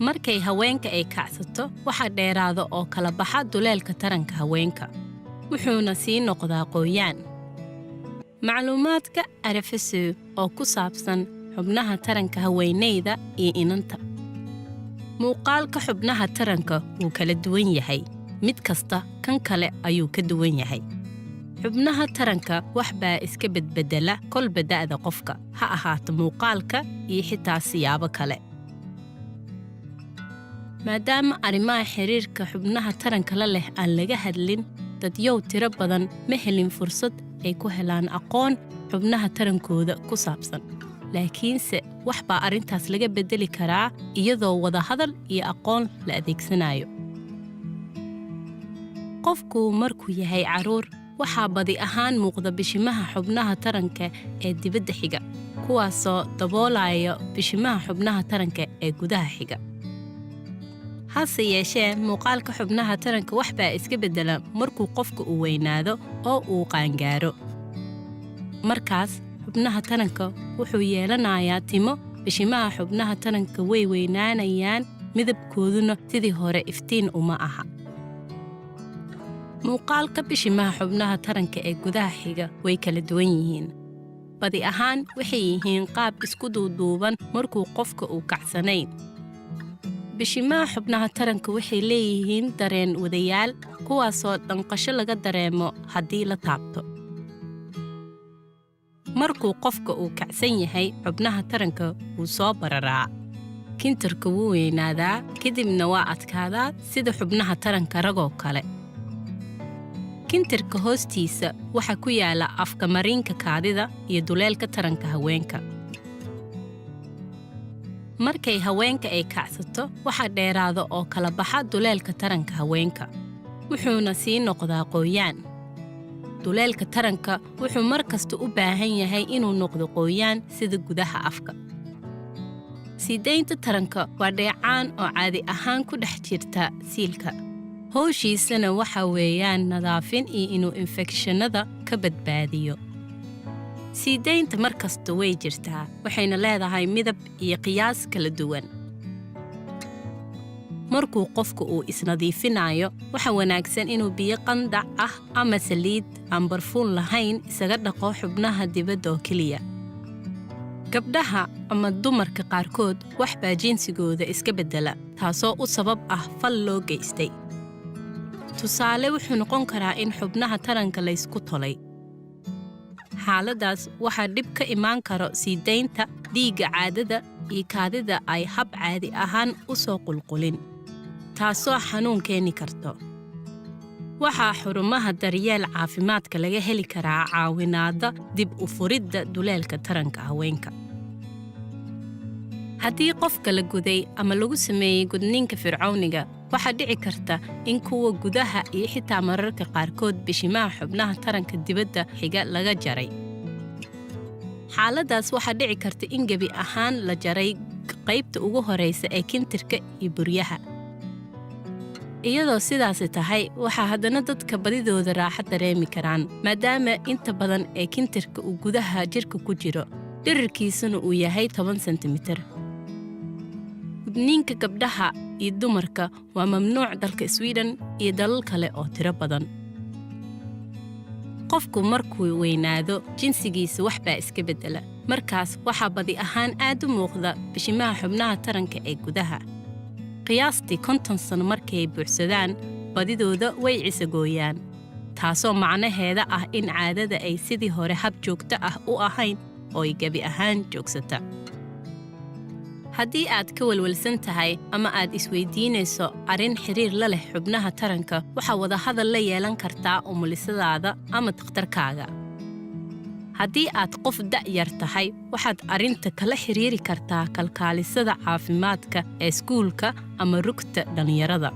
markay haweenka ay kacsato waxa dheeraado oo kala baxa duleelka taranka haweenka wuxuuna sii noqdaa qoyaan macluumaadka RFSO oo ku saabsan xubnaha taranka haweeneyda iyo inanta muuqaalka xubnaha taranka wuu kala duwan yahay mid kasta kan kale ayuu ka duwan yahay xubnaha taranka wax baa iska bedbedela kolba da'da qofka ha ahaato muuqaalka iyo xitaa siyaabo kale maadaama arrimaha xiriirka xubnaha taranka la leh aan laga hadlin dadyow tiro badan ma helin fursad ay ku helaan aqoon xubnaha tarankooda ku saabsan laakiinse wax baa arrintaas laga bedeli karaa iyadoo wada hadal iyo aqoon la adeegsanayo qofku markuu yahay caruur waxaa badi ahaan muuqda bishimaha xubnaha taranka ee dibadda xiga kuwaasoo daboolaya bishimaha xubnaha taranka ee gudaha xiga hase yeeshee muuqaalka xubnaha taranka wax baa iska bedela markuu qofka uu weynaado oo uu qaangaaro markaas xubnaha taranka wuxuu yeelanayaa timo bishimaha xubnaha taranka way weynaanayaan midabkooduna sidii hore iftiin uma aha muuqaalka bishimaha xubnaha taranka ee gudaha xiga way kala duwan yihiin badi ahaan waxay yihiin qaab isku duuduuban markuu qofka uu kacsanayn bishimaha xubnaha taranka waxay leeyihiin dareen wadayaal kuwaasoo dhanqasho laga dareemo haddii la taabto markuu qofka uu kacsan yahay xubnaha taranka wuu soo bararaa kintarka wuu weynaadaa kadibna waa adkaadaa sida xubnaha taranka ragoo kale kintarka hoostiisa waxa ku yaala afka mariinka kaadida iyo duleelka taranka haweenka markay haweenka ay kacsato waxa dheeraado oo kala baxa duleelka taranka haweenka wuxuuna sii noqdaa qoyaan duleelka taranka wuxuu mar kasta u baahan yahay inuu noqdo qoyaan sida gudaha afka siidaynta taranka waa dheecaan oo caadi ahaan ku dhex jirta siilka howshiisana waxa weeyaan nadaafin iyo inuu infekshannada ka badbaadiyo siidaynta mar kasta way jirtaa waxayna leedahay midab iyo qiyaas kala duwan markuu qofku uu isnadiifinayo waxa wanaagsan inuu biyo qandac ah ama saliid aan barfuun lahayn isaga dhaqo xubnaha dibadda oo keliya gabdhaha ama dumarka qaarkood wax baa jinsigooda iska beddela taasoo u sabab ah fal loo geystay tusaale wuxuu noqon karaa in xubnaha taranka laysku tolay xaaladaas waxaa dhib ka imaan karo siidaynta dhiigga caadada iyo kaadida ay hab caadi ahaan u soo qulqulin taasoo xanuun keeni karto waxaa xurumaha daryeel caafimaadka laga heli karaa caawinaadda dib u furidda duleelka taranka haweenka haddii qofka la guday ama lagu sameeyey gudniinka fircawniga waxaa dhici karta in kuwa gudaha iyo xitaa mararka qaarkood bishimaha xubnaha taranka dibadda xiga laga jaray xaaladaas waxaa dhici karta in gebi ahaan la jaray qaybta ugu horeysa ee kintirka iyo buryaha iyadoo sidaasi tahay waxaa haddana dadka badidooda raaxo dareemi karaan maadaama inta badan ee kintirka uu gudaha jirka ku jiro dhirirkiisuna uu yahay 10 sentimitir gudniinka gabdhaha iyo dumarka waa mamnuuc dalka Sweden iyo dalal kale oo tiro badan qofku markuu weynaado jinsigiisa wax baa iska beddela markaas waxaa badi ahaan aad u muuqda bishimaha xubnaha taranka ee gudaha qiyaastii 50 sano markay buuxsadaan badidooda way cisagooyaan taasoo macnaheeda ah in caadada ay sidii hore hab joogto ah u ahayn oo ay gebi ahaan joogsata haddii aad ka walwalsan tahay ama aad isweydiinayso arrin xiriir la leh xubnaha taranka waxaa wada hadal la yeelan kartaa umulisadaada ama dhakhtarkaaga haddii aad qof da'yar tahay waxaad arrinta kala xiriiri kartaa kalkaalisada caafimaadka ee iskuulka ama rugta dhalinyarada